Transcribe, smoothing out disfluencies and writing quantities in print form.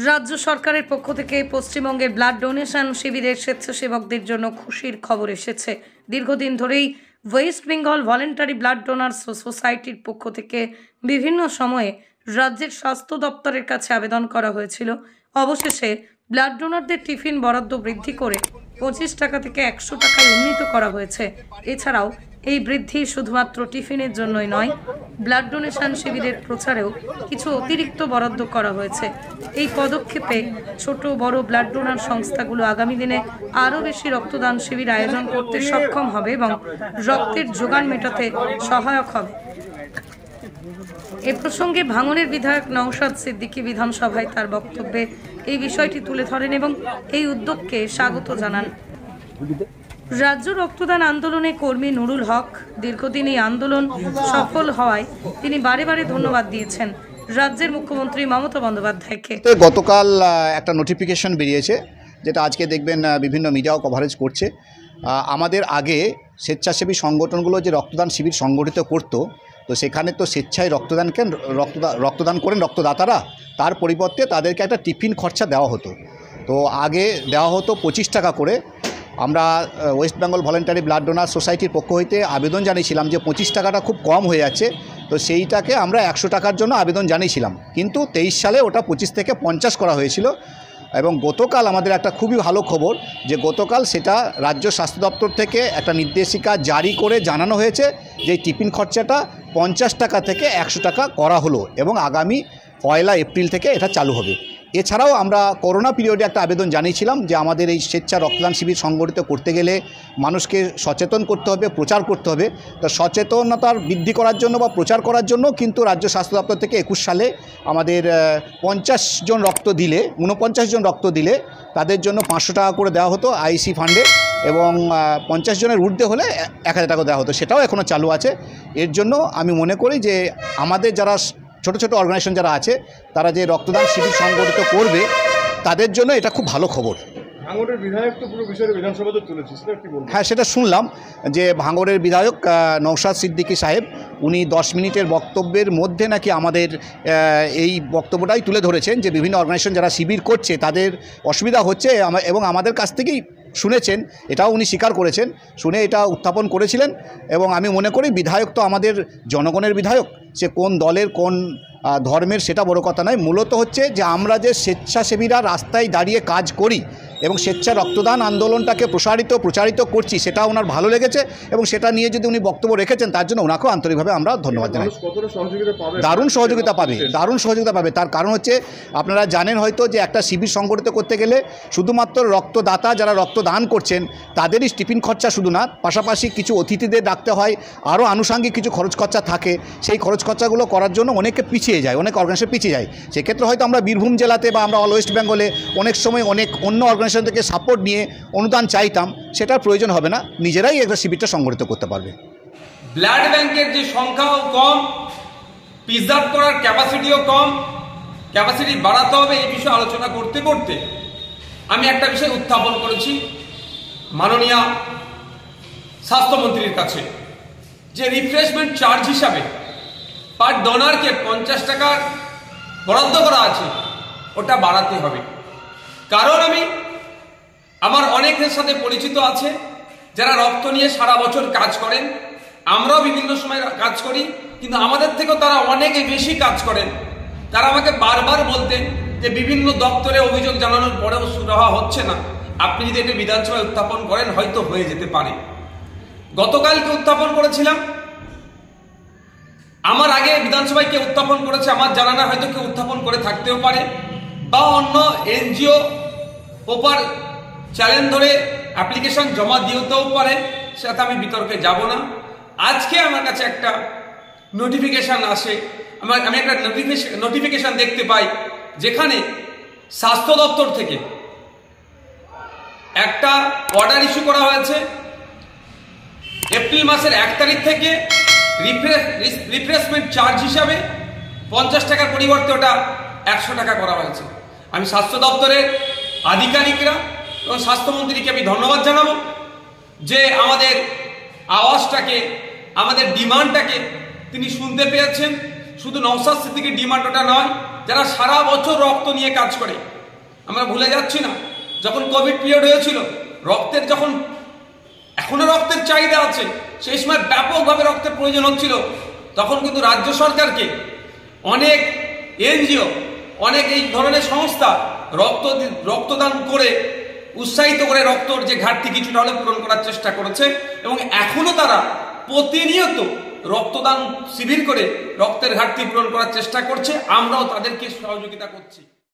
রাজ্য সরকারের পক্ষ থেকে পশ্চিমবঙ্গের ব্লাড ডোনেশন শিবিরের স্বেচ্ছাসেবকদের জন্য খুশির খবর এসেছে। দীর্ঘদিন ধরেই West Bengal voluntary blood donors সোসাইটির পক্ষ থেকে বিভিন্ন সময়ে রাজ্যের স্বাস্থ্য দপ্তরের কাছে আবেদন করা হয়েছিল। অবশেষে ব্লাড ডোনারদের টিফিন বরাদ্দ বৃদ্ধি করে 25 টাকা থেকে 100 টাকায় উন্নীত করা হয়েছে। এছাড়াও এই বৃদ্ধি শুধুমাত্র টিফিনের জন্যই নয়, ব্লাড ডোনেশন শিবিরের প্রচারেও কিছু অতিরিক্ত বরাদ্দ করা হয়েছে। এই পদক্ষেপে ছোট বড় ব্লাড ডোনার সংস্থাগুলো আগামী দিনে আরও বেশি রক্তদান শিবির আয়োজন করতে সক্ষম হবে এবং রক্তের যোগান মেটাতে সহায়ক হবে। এ প্রসঙ্গে ভাঙড়ের বিধায়ক নওশাদ সিদ্দিকী বিধানসভায় তার বক্তব্যে এই বিষয়টি তুলে ধরেন এবং এই উদ্যোগকে স্বাগত জানান। রাজ্য রক্তদান আন্দোলনে কর্মী নুরুল হক দীর্ঘদিন এই আন্দোলন সফল হওয়ায় তিনি বারে বারে ধন্যবাদ দিয়েছেন রাজ্যের মুখ্যমন্ত্রী মমতা বন্দ্যোপাধ্যায়কে। গতকাল একটা নোটিফিকেশন বেরিয়েছে, যেটা আজকে দেখবেন বিভিন্ন মিডিয়াও কভারেজ করছে। আমাদের আগে স্বেচ্ছাসেবী সংগঠনগুলো যে রক্তদান শিবির সংগঠিত করত, তো সেখানে তো স্বেচ্ছায় রক্তদান করেন রক্তদাতারা, তার পরিবর্তে তাদেরকে একটা টিফিন খরচা দেওয়া হতো। তো আগে দেওয়া হতো 25 টাকা করে। আমরা West Bengal voluntary blood donor সোসাইটির পক্ষ হইতে আবেদন জানিয়েছিলাম যে 25 টাকাটা খুব কম হয়ে যাচ্ছে, তো সেইটাকে আমরা 100 টাকার জন্য আবেদন জানিয়েছিলাম। কিন্তু 23 সালে ওটা 25 থেকে 50 করা হয়েছিল। এবং গতকাল আমাদের একটা খুবই ভালো খবর যে গতকাল সেটা রাজ্য স্বাস্থ্য দপ্তর থেকে একটা নির্দেশিকা জারি করে জানানো হয়েছে যে টিফিন খরচাটা 50 টাকা থেকে 100 টাকা করা হলো এবং আগামী 1 এপ্রিল থেকে এটা চালু হবে। এছাড়াও আমরা করোনা পিরিয়ডে একটা আবেদন জানিয়েছিলাম যে আমাদের এই স্বেচ্ছা রক্তদান শিবির সংগঠিত করতে গেলে মানুষকে সচেতন করতে হবে, প্রচার করতে হবে। তো সচেতনতার বৃদ্ধি করার জন্য বা প্রচার করার জন্য কিন্তু রাজ্য স্বাস্থ্য দপ্তর থেকে 21 সালে আমাদের 50 জন রক্ত দিলে 49 জন রক্ত দিলে তাদের জন্য 500 টাকা করে দেওয়া হতো আইসি ফান্ডে, এবং 50 জনের ঊর্ধ্বে হলে 1000 টাকা দেওয়া হতো। সেটাও এখনও চালু আছে। এর জন্য আমি মনে করি যে আমাদের যারা ছোট ছোট অর্গানাইজেশন যারা আছে তারা যে রক্তদান শিবির সংগঠিত করবে তাদের জন্য এটা খুব ভালো খবর। ভাঙড়ের বিধায়ক তো পুরো বিষয়ে বিধানসভাতে তুলেছে, সেটা কি বলবেন? হ্যাঁ, সেটা শুনলাম যে ভাঙড়ের বিধায়ক নওশাদ সিদ্দিকী সাহেব উনি 10 মিনিটের বক্তব্যের মধ্যে নাকি আমাদের এই বক্তব্যটাই তুলে ধরেছেন যে বিভিন্ন অর্গানাইজেশন যারা শিবির করছে তাদের অসুবিধা হচ্ছে এবং আমাদের কাছ থেকেই শুনেছেন, এটাও উনি স্বীকার করেছেন, শুনে এটা উত্থাপন করেছিলেন। এবং আমি মনে করি বিধায়ক তো আমাদের জনগণের বিধায়ক, সে কোন দলের কোন ধর্মের সেটা বড় কথা নয়। মূলত হচ্ছে যে আমরা যে স্বেচ্ছাসেবীরা রাস্তায় দাঁড়িয়ে কাজ করি এবং স্বেচ্ছা রক্তদান আন্দোলনটাকে প্রচারিত করছি, সেটা ওনার ভালো লেগেছে এবং সেটা নিয়ে যদি উনি বক্তব্য রেখেছেন তার জন্য ওনাকেও আন্তরিকভাবে আমরা ধন্যবাদ জানাই। দারুণ সহযোগিতা পাবে। তার কারণ হচ্ছে আপনারা জানেন হয়তো যে একটা শিবির সংগঠিত করতে গেলে শুধুমাত্র রক্তদাতা যারা রক্তদান করছেন তাদেরই টিফিন খরচা শুধু না, পাশাপাশি কিছু অতিথিদের ডাকতে হয়, আরও আনুষঙ্গিক কিছু খরচ খরচা থাকে। সেই খরচ খরচাগুলো করার জন্য অনেকে পিছিয়ে যায়, অনেক অর্গানাইজেশন পিছিয়ে যায়। সেক্ষেত্রে হয়তো আমরা বীরভূম জেলাতে বা আমরা অল ওয়েস্ট বেঙ্গলে অনেক সময় অনেক অন্য অর্গানাইজেশন থেকে সাপোর্ট নিয়ে অনুদান চাইতাম, সেটার প্রয়োজন হবে না, নিজেরাই একটা শিবিরটা সংগঠিত করতে পারবে। ব্লাড ব্যাংকের যে সংখ্যাও কম, প্রিজার্ভ করার ক্যাপাসিটিও কম, ক্যাপাসিটি বাড়াতে হবে, এই বিষয়ে আলোচনা করতে করতে আমি একটা বিষয় উত্থাপন করেছি মাননীয় স্বাস্থ্যমন্ত্রীর কাছে, যে রিফ্রেশমেন্ট চার্জ হিসাবে পার ডোনারকে 50 টাকার বরাদ্দ করা আছে, ওটা বাড়াতে হবে। কারণ আমার অনেকের সাথে পরিচিত আছে যারা রক্ত নিয়ে সারা বছর কাজ করেন, আমরাও বিভিন্ন সময় কাজ করি, কিন্তু আমাদের থেকেও তারা অনেকে বেশি কাজ করেন। তারা আমাকে বারবার বলতেন যে বিভিন্ন দপ্তরে অভিযোগ জানানোর পরেও সুরাহা হচ্ছে না, আপনি যদি এটা বিধানসভায় উত্থাপন করেন হয়তো হয়ে যেতে পারে। গতকালকে উত্থাপন করেছিলাম, আমার আগে বিধানসভায় কে উত্থাপন করেছে আমার জানা না, হয়তো কেউ উত্থাপন করে থাকতেও পারে, বা অন্য এনজিও প্রপার চ্যালেঞ্জ ধরে অ্যাপ্লিকেশন জমা দিতেও পারে, সেটা আমি বিতর্কে যাব না। আজকে আমার কাছে একটা নোটিফিকেশন আসে, আমি একটা নোটিফিকেশন দেখতে পাই যেখানে স্বাস্থ্য দপ্তর থেকে একটা অর্ডার ইস্যু করা হয়েছে এপ্রিল মাসের 1 তারিখ থেকে রিফ্রেশমেন্ট চার্জ হিসাবে 50 টাকার পরিবর্তে ওটা 100 টাকা করা হয়েছে। আমি স্বাস্থ্য দপ্তরের আধিকারিকরা এবং স্বাস্থ্যমন্ত্রীকে আমি ধন্যবাদ জানাবো যে আমাদের আওয়াজটাকে, আমাদের ডিমান্ডটাকে তিনি শুনতে পেয়েছেন। শুধু নওশাদ সিদ্দিকীর ডিমান্ড ওটা নয়, যারা সারা বছর রক্ত নিয়ে কাজ করে। আমরা ভুলে যাচ্ছি না, যখন কোভিড পিরিয়ড হয়েছিল, রক্তের যখন এখনো রক্তের চাহিদা আছে, সেই সময় ব্যাপকভাবে রক্তের প্রয়োজন হচ্ছিল, তখন কিন্তু রাজ্য সরকারকে অনেক এনজিও, অনেক এই ধরনের সংস্থা রক্তদান করে উৎসাহিত করে রক্তর যে ঘাটতি কিছুটা হলে পূরণ করার চেষ্টা করেছে, এবং এখনো তারা প্রতিনিয়ত রক্তদান শিবির করে রক্তের ঘাটতি পূরণ করার চেষ্টা করছে। আমরাও তাদেরকে সহযোগিতা করছি।